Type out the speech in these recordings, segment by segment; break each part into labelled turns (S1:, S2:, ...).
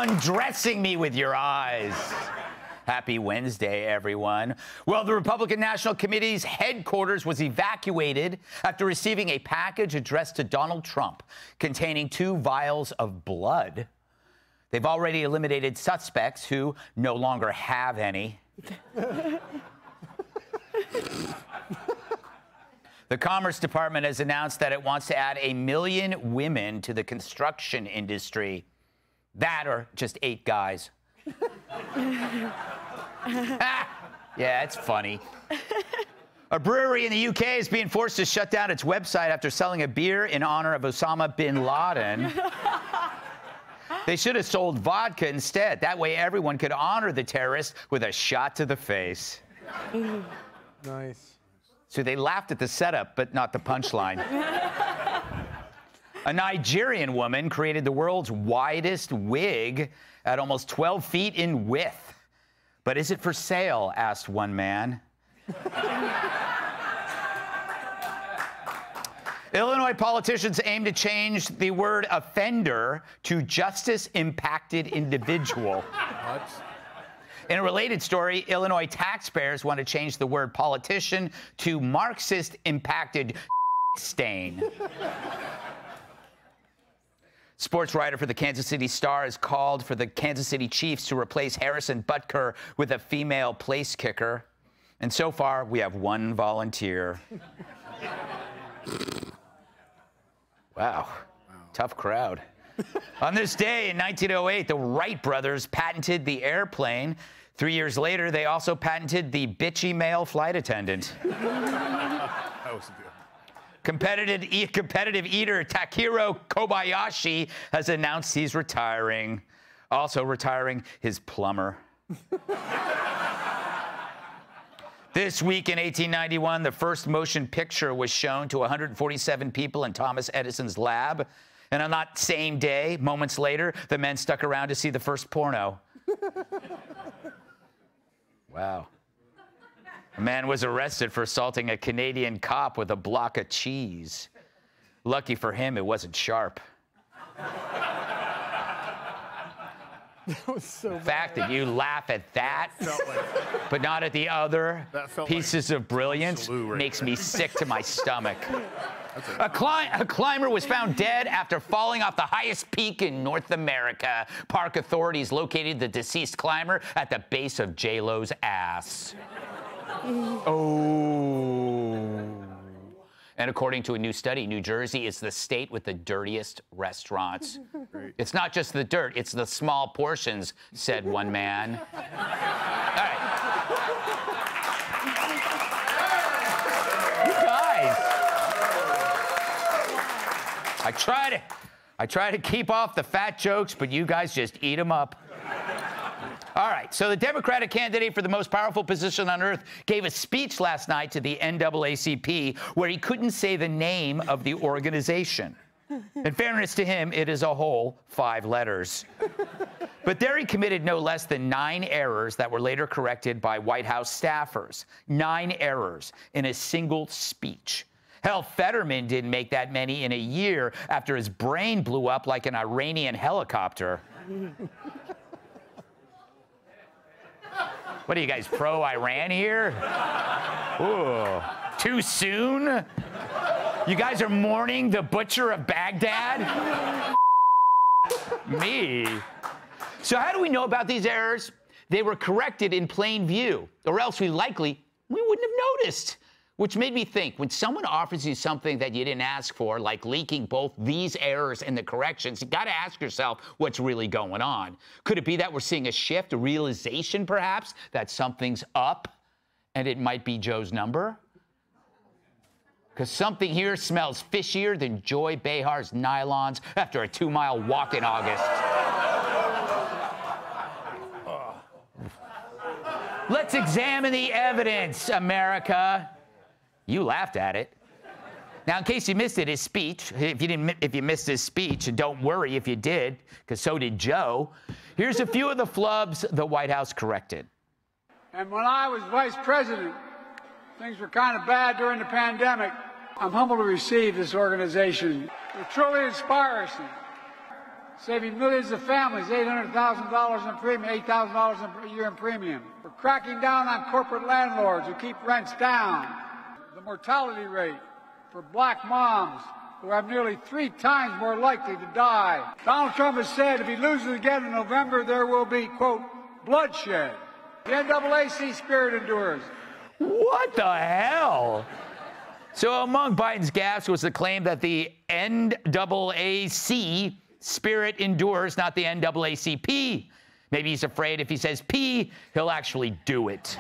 S1: undressing me with your eyes. Happy Wednesday, everyone. Well, the Republican National Committee's headquarters was evacuated after receiving a package addressed to Donald Trump containing 2 vials of blood. They've already eliminated suspects who no longer have any. The Commerce Department has announced that it wants to add 1 million women to the construction industry. That or just 8 guys. Yeah, it's funny. A brewery in the UK is being forced to shut down its website after selling a beer in honor of Osama bin Laden. They should have sold vodka instead. That way everyone could honor the terrorist with a shot to the face.
S2: Nice.
S1: So they laughed at the setup, but not the punchline. A Nigerian woman created the world's widest wig at almost 12 feet in width. But is it for sale? Asked one man. Illinois politicians aim to change the word offender to justice-impacted individual.
S2: What?
S1: In a related story, Illinois taxpayers want to change the word politician to Marxist-impacted stain. Sports writer for the Kansas City Star has called for the Kansas City Chiefs to replace Harrison Butker with a female place kicker. And so far, we have 1 volunteer. Wow. Tough crowd. On this day in 1908, the Wright brothers patented the airplane. 3 years later, they also patented the bitchy male flight attendant.
S2: That was good.
S1: Competitive eater Takiro Kobayashi has announced he's retiring. Also retiring his plumber. This week in 1891, the first motion picture was shown to 147 people in Thomas Edison's lab. And on that same day, moments later, the men stuck around to see the first porno. Wow. A man was arrested for assaulting a Canadian cop with a block of cheese. Lucky for him, it wasn't sharp.
S2: That was so
S1: The fact that you laugh at that, but not at the other pieces of brilliance makes me sick to my stomach. A climber was found dead after falling off the highest peak in North America. Park authorities located the deceased climber at the base of J-Lo's ass. Oh. And according to a new study, New Jersey is the state with the dirtiest restaurants. Great. It's not just the dirt, it's the small portions, said one man. All right. You guys. I try to keep off the fat jokes, but you guys just eat them up. All right, so the Democratic candidate for the most powerful position on earth gave a speech last night to the NAACP where he couldn't say the name of the organization. In fairness to him, it is a whole 5 letters. But there he committed no less than 9 errors that were later corrected by White House staffers. 9 errors in a single speech. Hell, Fetterman didn't make that many in a year after his brain blew up like an Iranian helicopter. What are you guys, pro-Iran here? Ooh, too soon? You guys are mourning the butcher of Baghdad? Me. So how do we know about these errors? They were corrected in plain view, or else we wouldn't have noticed. Which made me think, when someone offers you something that you didn't ask for, like leaking both these errors and the corrections, you got to ask yourself what's really going on. Could it be that we're seeing a shift, a realization perhaps, that something's up and it might be Joe's number? Because something here smells fishier than Joy Behar's nylons after a 2-mile walk in August. Let's examine the evidence, America. You laughed at it. Now, in case you missed it, his speech, if you missed his speech, and don't worry if you did, because so did Joe, here's a few of the flubs the White House corrected.
S3: And when I was vice president, things were kind of bad during the pandemic. I'm humbled to receive this organization. It truly inspires me. saving millions of families $800,000 in premium, $8,000 a year in premium. We're cracking down on corporate landlords who keep rents down. The mortality rate for black moms who have nearly 3 times more likely to die. Donald Trump has said if he loses again in November, there will be, quote, bloodshed. The NAACP spirit endures.
S1: What the hell? So among Biden's gaffes was the claim that the NAACP spirit endures, not the NAACP. Maybe he's afraid if he says P, he'll actually do it.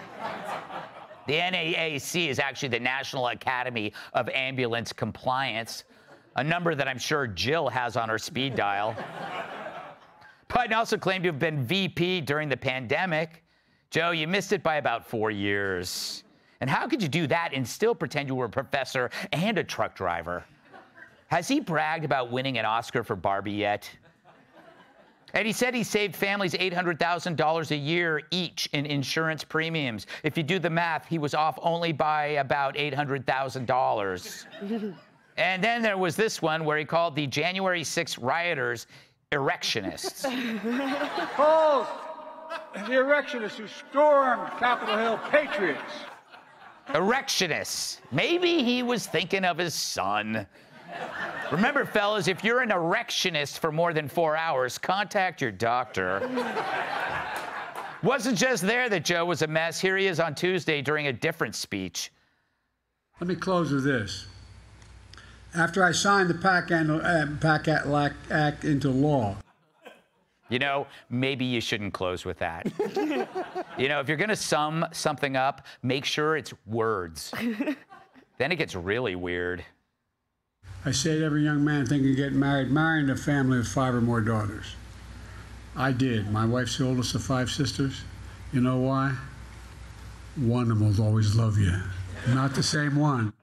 S1: The NAAC is actually the National Academy of Ambulance Compliance, a number that I'm sure Jill has on her speed dial. Biden also claimed to have been VP during the pandemic. Joe, you missed it by about 4 years. And how could you do that and still pretend you were a professor and a truck driver? Has he bragged about winning an Oscar for Barbie yet? And he said he saved families $800,000 a year each in insurance premiums. If you do the math, he was off only by about $800,000. And then there was this one where he called the January 6th rioters erectionists.
S3: Calls the erectionists who stormed Capitol Hill patriots.
S1: Erectionists. Maybe he was thinking of his son. Remember, fellas, if you're an erectionist for more than 4 hours, contact your doctor. Wasn't just there that Joe was a mess. Here he is on Tuesday during a different speech.
S3: Let me close with this. After I signed the PAC Act into law.
S1: You know, maybe you shouldn't close with that. You know, if you're going to sum something up, make sure it's words. Then it gets really weird.
S3: I say to every young man thinking of getting married, marrying a family of 5 or more daughters. I did. My wife's the oldest of 5 sisters. You know why? One of them will always love you. Not the same one.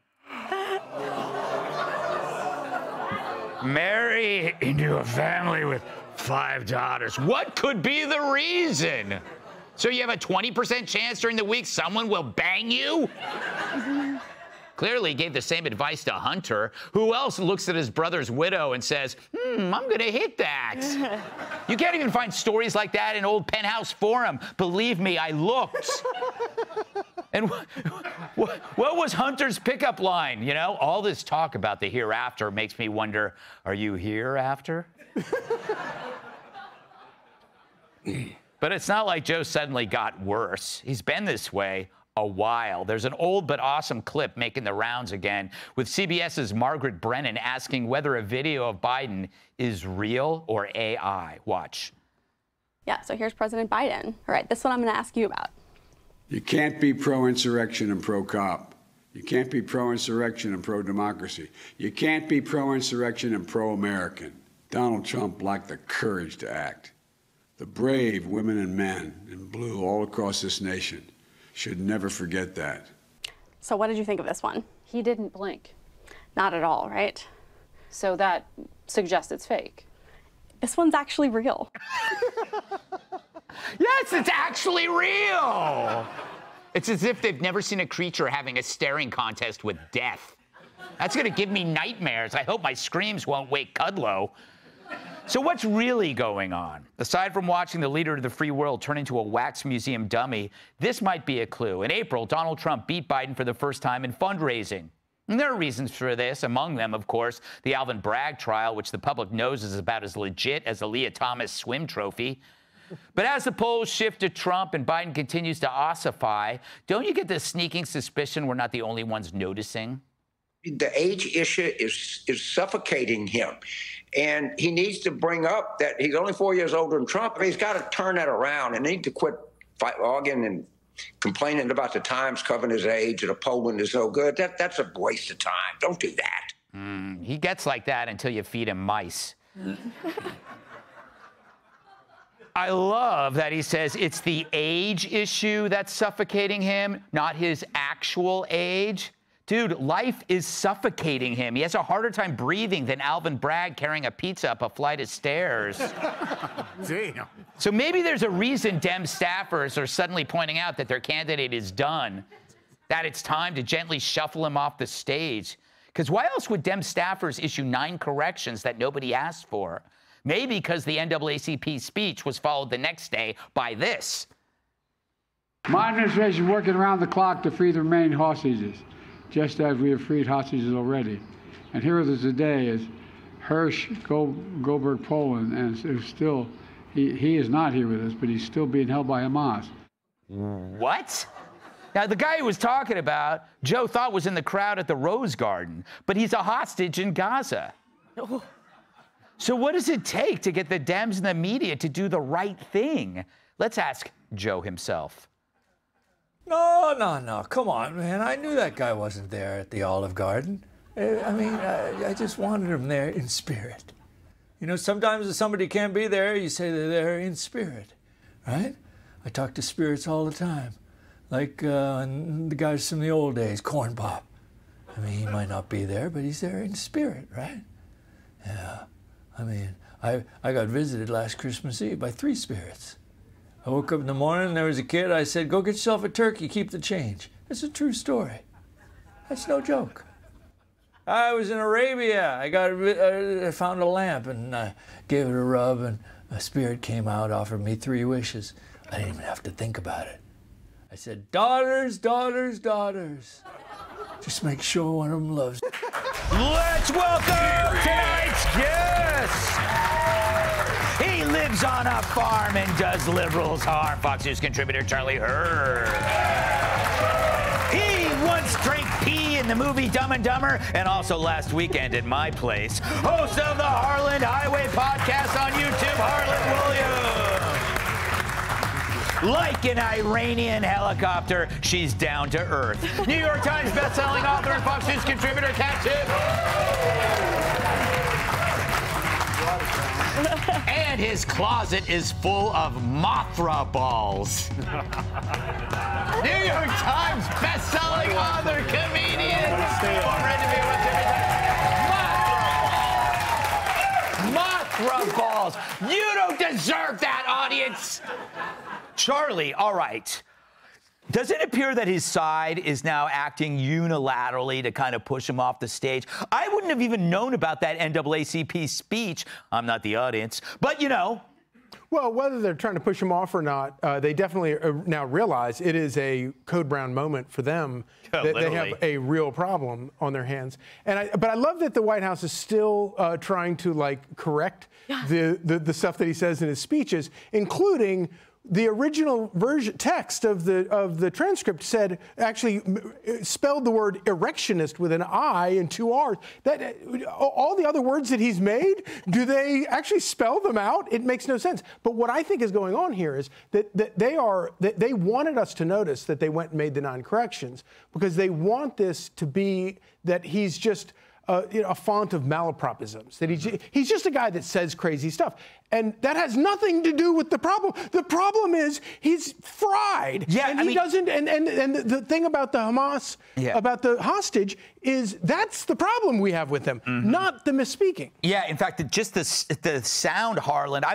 S1: Marry into a family with 5 daughters. What could be the reason? So you have a 20% chance during the week someone will bang you? Clearly gave the same advice to Hunter. Who else looks at his brother's widow and says, I'm going to hit that? You can't even find stories like that in old Penthouse Forum. Believe me, I looked. And what was Hunter's pickup line? You know, all this talk about the hereafter makes me wonder, are you hereafter? But it's not like Joe suddenly got worse. He's been this way a while. There's an old but awesome clip making the rounds again with CBS's Margaret Brennan asking whether a video of Biden is real or AI. Watch.
S4: Yeah, so here's President Biden. All right, this one I'm going to ask you about.
S3: You can't be pro-insurrection and pro-cop. You can't be pro-insurrection and pro-democracy. You can't be pro-insurrection and pro-American. Donald Trump lacked the courage to act. The brave women and men in blue all across this nation should never forget that.
S4: So what did you think of this one?
S5: He didn't blink.
S4: Not at all, right?
S5: So that suggests it's fake.
S4: This one's actually real.
S1: Yes, it's actually real. It's as if they've never seen a creature having a staring contest with death. That's going to give me nightmares. I hope my screams won't wake Kudlow. So what's really going on? Aside from watching the leader of the free world turn into a wax museum dummy, this might be a clue. In April, Donald Trump beat Biden for the first time in fundraising. And there are reasons for this, among them, of course, the Alvin Bragg trial, which the public knows is about as legit as the Leah Thomas swim trophy. But as the polls shift to Trump and Biden continues to ossify, don't you get the sneaking suspicion we're not the only ones noticing?
S6: The age issue is suffocating him. And he needs to bring up that he's only 4 years older than Trump. He's got to turn that around and need to quit arguing and complaining about the Times covering his age or the polling is no good. That's a waste of time. Don't do that.
S1: He gets like that until you feed him mice. I love that he says it's the age issue that's suffocating him, not his actual age. Dude, life is suffocating him. He has a harder time breathing than Alvin Bragg carrying a pizza up a flight of stairs.
S2: Damn.
S1: So maybe there's a reason Dem staffers are suddenly pointing out that their candidate is done, that it's time to gently shuffle him off the stage. Because why else would Dem staffers issue 9 corrections that nobody asked for? Maybe because the NAACP speech was followed the next day by this.
S3: My administration is working around the clock to free the remaining hostages, just as we have freed hostages already. And here with us today is Hirsch Goldberg Poland, and still, he is not here with us, but he's still being held by Hamas.
S1: What? Now, the guy who was talking about, Joe thought was in the crowd at the Rose Garden, but he's a hostage in Gaza. So what does it take to get the Dems and the media to do the right thing? Let's ask Joe himself.
S7: No. Come on, man. I knew that guy wasn't there at the Olive Garden. I just wanted him there in spirit. You know, sometimes if somebody can't be there, you say they're there in spirit, right? I talk to spirits all the time. Like the guys from the old days, Corn Pop. I mean, he might not be there, but he's there in spirit, right? Yeah. I mean, I got visited last Christmas Eve by 3 spirits. I woke up in the morning, there was a kid. I said, go get yourself a turkey, keep the change. It's a true story. That's no joke. I was in Arabia. I found a lamp and gave it a rub, and a spirit came out, offered me 3 wishes. I didn't even have to think about it. I said, daughters, daughters, daughters. Just make sure one of them loves you.
S1: Let's welcome tonight's guest. He lives on a farm and does liberals harm. Fox News contributor Charlie Hurd. He once drank pee in the movie Dumb and Dumber, and also last weekend at my place. Host of the Harland Highway podcast on YouTube, Harland Williams. Like an Iranian helicopter, she's down to earth. New York Times bestselling author and Fox News contributor Kat Tipp. And his closet is full of Mothra balls. New York Times bestselling author, comedian, former Mothra balls. You don't deserve that, audience. Charlie, all right. Does it appear that his side is now acting unilaterally to kind of push him off the stage? I wouldn't have even known about that NAACP speech. I'm not the audience, but you know.
S8: Well, whether they're trying to push him off or not, they definitely now realize it is a Code Brown moment for them. That they have a real problem on their hands. But I love that the White House is still trying to correct the stuff that he says in his speeches, including the original text of the transcript actually spelled the word erectionist with an I and 2 R's. That all the other words that he's made, do they actually spell them out? It makes no sense. But what I think is going on here is that they wanted us to notice that they went and made the 9 corrections because they want this to be that he's just a font of malapropisms, that he's just a guy that says crazy stuff. And that has nothing to do with the problem. The problem is he's fried. Yeah, and doesn't, and the thing about the Hamas, about the hostage, is that's the problem we have with him, not the misspeaking.
S1: Yeah, in fact, just the sound, Harlan,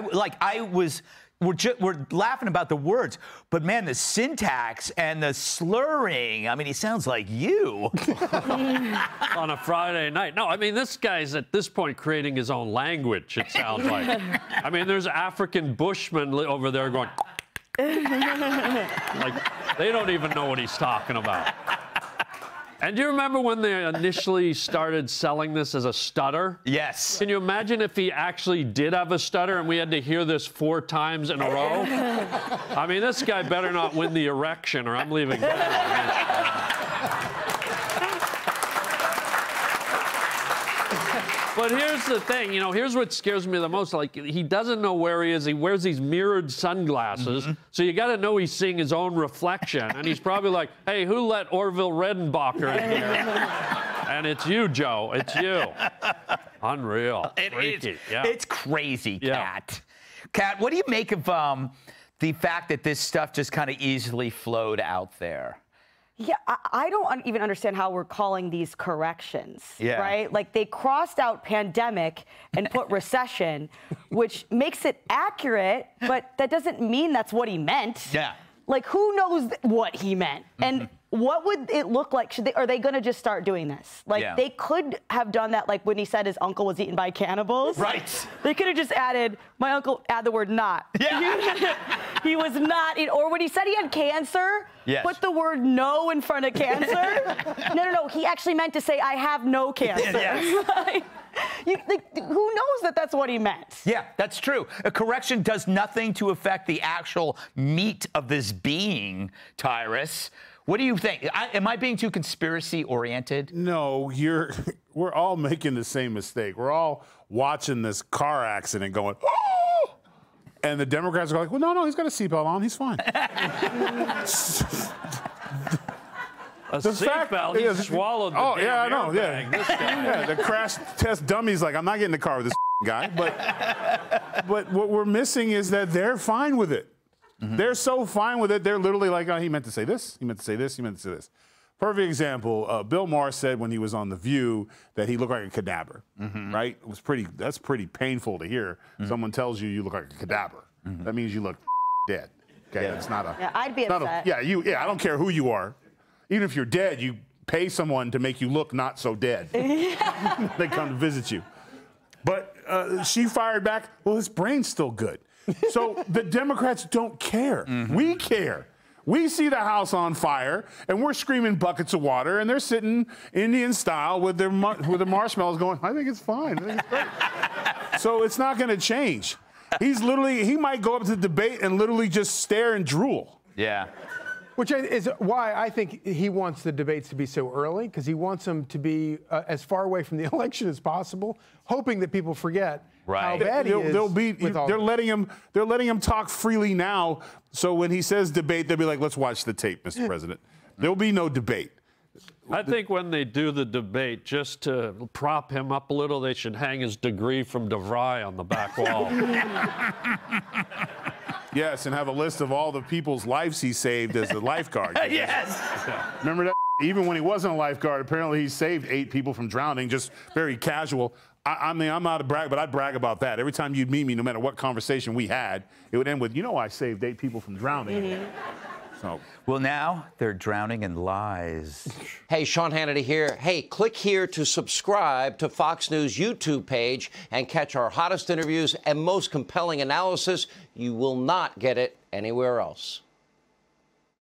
S1: we're laughing about the words, but man, the syntax and the slurring, I mean, he sounds like you.
S9: On a Friday night. No, I mean, this guy's at this point creating his own language, it sounds like. I mean, there's African Bushmen over there going, like, they don't even know what he's talking about. And do you remember when they initially started selling this as a stutter?
S1: Yes.
S9: Can you imagine if he actually did have a stutter and we had to hear this 4 times in a row? I mean, this guy better not win the erection or I'm leaving. But here's the thing, here's what scares me the most. Like, he doesn't know where he is. He wears these mirrored sunglasses. So you got to know he's seeing his own reflection. And he's probably like, hey, who let Orville Redenbacher in here? And it's you, Joe. It's you. Unreal.
S1: It's crazy, Kat. Kat, what do you make of the fact that this stuff just kind of easily flowed out there?
S10: Yeah, I don't even understand how we're calling these corrections, right? Like, they crossed out pandemic and put recession, which makes it accurate, but that doesn't mean that's what he meant.
S1: Yeah.
S10: Like, who knows what he meant? And what would it look like? Are they going to just start doing this? Like, they could have done that, like when he said his uncle was eaten by cannibals.
S1: Right.
S10: They could have just added, my uncle, add the word not.
S1: Yeah.
S10: He was not, or when he said he had cancer, put the word no in front of cancer. No. He actually meant to say, I have no cancer. Yes. Who knows that that's what he meant?
S1: Yeah, that's true. A correction does nothing to affect the actual meat of this being, Tyrus. What do you think? Am I being too conspiracy-oriented?
S2: No, we're all making the same mistake. We're all watching this car accident going, oh! And the Democrats are like, well, no, he's got a seatbelt on. He's fine.
S9: A seatbelt? He swallowed the
S2: I know.
S9: airbag. This guy.
S2: Yeah, the crash test dummy's like, I'm not getting in the car with this guy. But what we're missing is that they're fine with it. Mm-hmm. They're so fine with it. They're literally like, oh, he meant to say this. He meant to say this. He meant to say this. Perfect example. Bill Maher said when he was on The View that he looked like a cadaver. Mm-hmm. Right? That's pretty painful to hear. Mm-hmm. Someone tells you look like a cadaver. Mm-hmm. That means you look dead. Okay, it's not a.
S10: Yeah, I'd be upset.
S2: I don't care who you are. Even if you're dead, you pay someone to make you look not so dead. They come to visit you. But she fired back, well, his brain's still good. So the Democrats don't care. Mm-hmm. We care. We see the house on fire, and we're screaming buckets of water, and they're sitting Indian style with their marshmallows going, I think it's fine. I think it's great. So it's not going to change. He might go up to the debate and literally just stare and drool.
S1: Yeah.
S8: Which is why I think he wants the debates to be so early, because he wants them to be as far away from the election as possible, hoping that people forget how bad he is.
S2: They're letting him talk freely now, so when he says debate, they'll be like, let's watch the tape, Mr. President. There'll be no debate.
S9: I think when they do the debate, just to prop him up a little, they should hang his degree from DeVry on the back wall.
S2: Yes, and have a list of all the people's lives he saved as a lifeguard.
S1: Yes.
S2: Remember that? Even when he wasn't a lifeguard, apparently he saved 8 people from drowning, just very casual. I mean, I'm not a brag, but I'd brag about that. Every time you'd meet me, no matter what conversation we had, it would end with, I saved 8 people from drowning. Mm-hmm. So.
S1: Well, now they're drowning in lies.
S11: Hey, Sean Hannity here. Hey, click here to subscribe to Fox News YouTube page and catch our hottest interviews and most compelling analysis. You will not get it anywhere else.